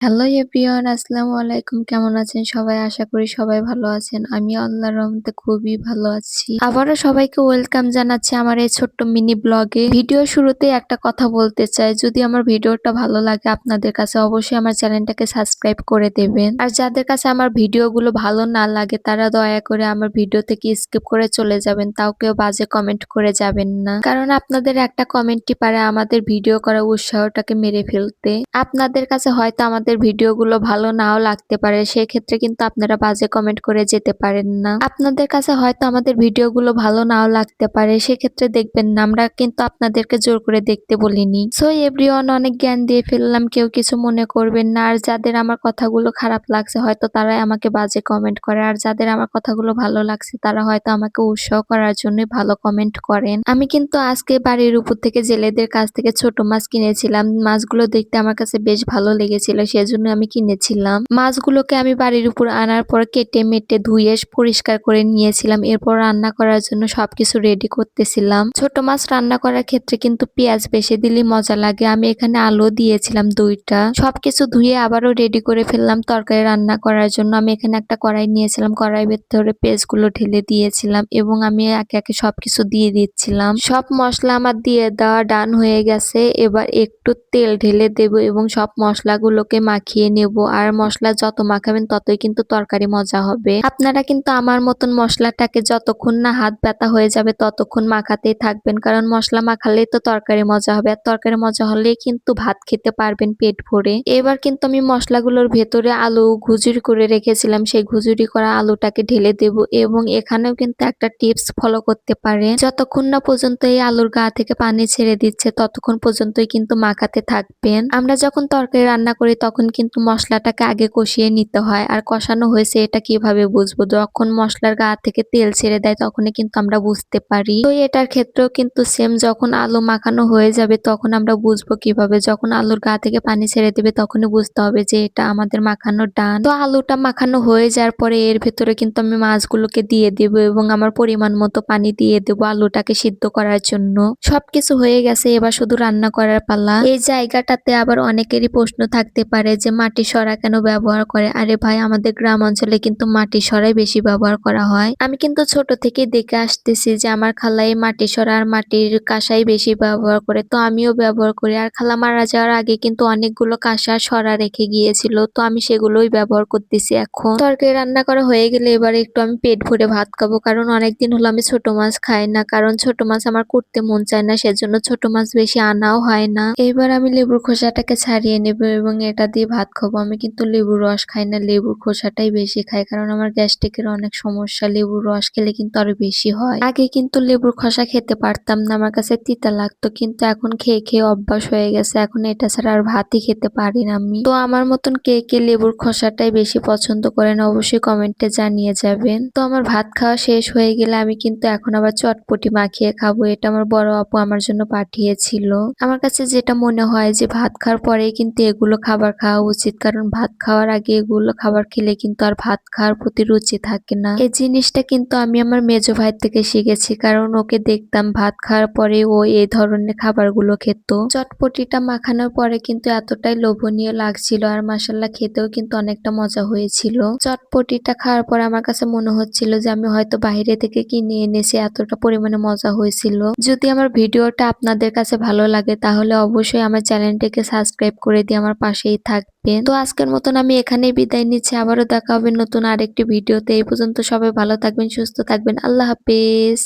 Hello everyone, আসসালামু আলাইকুম। কেমন আছেন সবাই? আশা করি সবাই ভালো আছেন। আমি আল্লাহর রহমতে খুবই ভালো আছি। আবারও সবাইকে ওয়েলকাম জানাচ্ছি আমার এই ছোট্ট মিনি ব্লগে। ভিডিও শুরুতেই একটা কথা বলতে চাই, যদি আমার ভিডিওটা ভালো লাগে আপনাদের কাছে অবশ্যই আমার চ্যানেলটাকে সাবস্ক্রাইব করে দেবেন। আর যাদের কাছে আমার ভিডিওগুলো ভালো না লাগে তারা দয়া করে আমার ভিডিও থেকে স্কিপ করে চলে যাবেন। তাও কেউ বাজে কমেন্ট করে যাবেন না। কারণ আপনাদের একটা কমেন্টই পারে আমাদের ভিডিও করার উৎসাহটাকে মেরে ফেলতে। আপনাদের কাছে হয়তো আমাদের ভিডিওগুলো ভালো নাও লাগতে পারে, সেক্ষেত্রে কিন্তু আপনারা বাজে কমেন্ট করে যেতে পারেন না। আপনাদের কাছে হয়তো আমাদের ভিডিওগুলো ভালো নাও লাগতে পারে, সেক্ষেত্রে দেখবেন না আমরা কিন্তু আপনাদেরকে জোর করে দেখতে বলিনি। সো এভরিওয়ান, অনেক জ্ঞান দিয়ে ফেললাম, কেউ কিছু মনে করবেন না। আর যাদের আমার কথাগুলো খারাপ লাগছে হয়তো তারাই আমাকে বাজে কমেন্ট করে, আর যাদের আমার কথাগুলো ভালো লাগছে তারা হয়তো আমাকে উৎসাহ করার জন্য ভালো কমেন্ট করেন। আমি কিন্তু আজকে বাড়ির উপর থেকে জেলেদের কাছ থেকে ছোট মাছ কিনেছিলাম। মাছগুলো দেখতে আমার কাছে বেশ ভালো লেগেছিল, সেজন্য আমি কিনেছিলাম। মাছগুলোকে আমি বাড়ির উপর আনার পর কেটে মেটে ধুয়ে পরিষ্কার করে নিয়েছিলাম। এরপর রান্না করার জন্য সবকিছু রেডি করতেছিলাম। ছোট মাছ রান্না করার ক্ষেত্রে কিন্তু পেঁয়াজ বেশি দিলে মজা লাগে। আমি এখানে আলু দিয়েছিলাম 2টা। সবকিছু ধুয়ে আবারও রেডি করে ফেললাম তরকারি রান্না করার জন্য। আমি এখানে একটা কড়াই নিয়েছিলাম, কড়াইয়ের ভেতরে পেঁয়াজগুলো ঢেলে দিয়েছিলাম এবং আমি একে একে সবকিছু দিয়ে দিচ্ছিলাম। সব মশলা আমার দিয়ে দেওয়া ডান হয়ে গেছে। এবার একটু তেল ঢেলে দেব এবং সব মশলাগুলোকে মাখিয়ে নেব। আর মশলা যত মাখাবেন ততই কিন্তু তরকারি মজা হবে। আপনারা কিন্তু আমার মতন মশলাটাকে যতক্ষণ না হাত ব্যথা হয়ে যাবে ততক্ষণ মাখাতেই থাকবেন, কারণ মশলা মাখালেই তো তরকারি মজা হবে। আর তরকারি মজা হলেই কিন্তু ভাত খেতে পারবেন পেট ভরে। এবার কিন্তু আমি মশলাগুলোর ভেতরে আলু ঘুজুরি করে রেখেছিলাম, সেই ঘুজুরি করা আলুটাকে ঢেলে দেব এবং এখানেও কিন্তু একটা টিপস ফলো করতে পারেন। যতক্ষণ না পর্যন্ত এই আলুর গা থেকে পানি ছেড়ে দিচ্ছে ততক্ষণ পর্যন্তই কিন্তু মাখাতে থাকবেন। আমরা যখন তরকারি রান্না করি তখন কিন্তু মশলাটাকে আগে কষিয়ে নিতে হয়, আর কষানো হয়েছে এটা কিভাবে বুঝবো? যখন মশলার গা থেকে তেল ছেড়ে দেয় তখনই কিন্তু আমরা বুঝতে পারি। তো এটার ক্ষেত্রেও কিন্তু সেম, যখন আলু মাখানো হয়ে যাবে তখন আমরা বুঝবো কিভাবে? যখন আলুর গা থেকে পানি ছেড়ে দেবে তখনই বুঝতে হবে যে এটা আমাদের মাখানো ডান। তো আলুটা মাখানো হয়ে যাওয়ার পরে এর ভেতরে কিন্তু আমি মাছগুলোকে দিয়ে দেব এবং আমার পরিমাণ মতো পানি দিয়ে দেবো আলুটাকে সিদ্ধ করার জন্য। সবকিছু হয়ে গেছে, এবার শুধু রান্না করার পালা। এই জায়গাটাতে আবার অনেকেরই প্রশ্ন থাকতে পারে যে মাটির সরা কেন ব্যবহার করে? আরে ভাই, আমাদের গ্রাম অঞ্চলে কিন্তু মাটির সরাই বেশি ব্যবহার করা হয়। আমি কিন্তু ছোট থেকেই দেখে আসতেছি যে আমার খালাই মাটির সরা আর মাটির কাঁসাই বেশি ব্যবহার করে, তো আমিও ব্যবহার করি। আর খালা মারা যাওয়ার আগে কিন্তু অনেকগুলো কাঁসা সরা রেখে গিয়েছিল, তো আমি সেগুলোই ব্যবহার করতেছি এখন। তরকারি রান্না করা হয়ে গেলে এবার একটু আমি পেট ভরে ভাত খাবো, কারণ অনেকদিন হলো আমি ছোট মাছ খাই না। কারণ ছোট মাছ আমার করতে মন চায় না, সেজন্য ছোট মাছ বেশি আনাও হয় না। এবার আমি লেবুর খোসাটাকে ছাড়িয়ে নেব এবং এটা দিয়ে ভাত খাবো। আমি কিন্তু লেবুর রস খাই না, লেবুর খোসাটাই বেশি খাই, কারণ আমার গ্যাস্ট্রিকের অনেক সমস্যা। লেবুর রস খেলে কিন্তু আরো বেশি হয়। আগে কিন্তু লেবুর খোসা খেতে পারতাম না, আমার কাছে তিতা লাগতো, কিন্তু এখন খেয়ে খেয়ে অভ্যাস হয়ে গেছে। এখন এটা ছাড়া আর ভাতই খেতে পারি না আমি। তো আমার মতন কে কে লেবুর খোসাটাই বেশি পছন্দ করেন অবশ্যই কমেন্টে জানিয়ে যাবেন। তো আমার ভাত খাওয়া শেষ হয়ে গেলে আমি কিন্তু এখন আবার চটপটি মাখিয়ে খাবো। এটা আমার বড় আপু আমার জন্য পাঠিয়েছিল। আমার কাছে যেটা মনে হয় যে ভাত খাওয়ার পরেই কিন্তু এগুলো খাবার খাওয়া উচিত, কারণ ভাত খাওয়ার আগে এগুলো খাবার খেলে কিন্তু আর ভাত খাওয়ার প্রতি রুচি থাকে না। এই জিনিসটা কিন্তু আমি আমার মেজো ভাই থেকে শিখেছি, কারণ ওকে দেখতাম ভাত খাওয়ার পরে ও এই ধরনের খাবারগুলো খেত। চটপটিটা মাখানোর পরে কিন্তু এতটাই লোভনীয় লাগছিল, আর মাসাল্লাহ খেতেও কিন্তু অনেকটা মজা হয়েছিল। চটপটিটা খাওয়ার পর আমার কাছে মনে হচ্ছিল যে আমি হয়তো বাইরে থেকে কিনে এনেছি, এতটা পরিমাণে মজা হয়েছিল। যদি আমার ভিডিওটা আপনাদের কাছে ভালো লাগে তাহলে অবশ্যই আমার চ্যানেলটিকে সাবস্ক্রাইব করে দিয়ে আমার পাশেই থাকবেন। তো আজকের মতন আমি এখানেই বিদায় নিচ্ছি, আবারও দেখা হবে নতুন আরেকটি ভিডিওতে। এই পর্যন্ত সবাই ভালো থাকবেন, সুস্থ থাকবেন। আল্লাহ হাফেজ।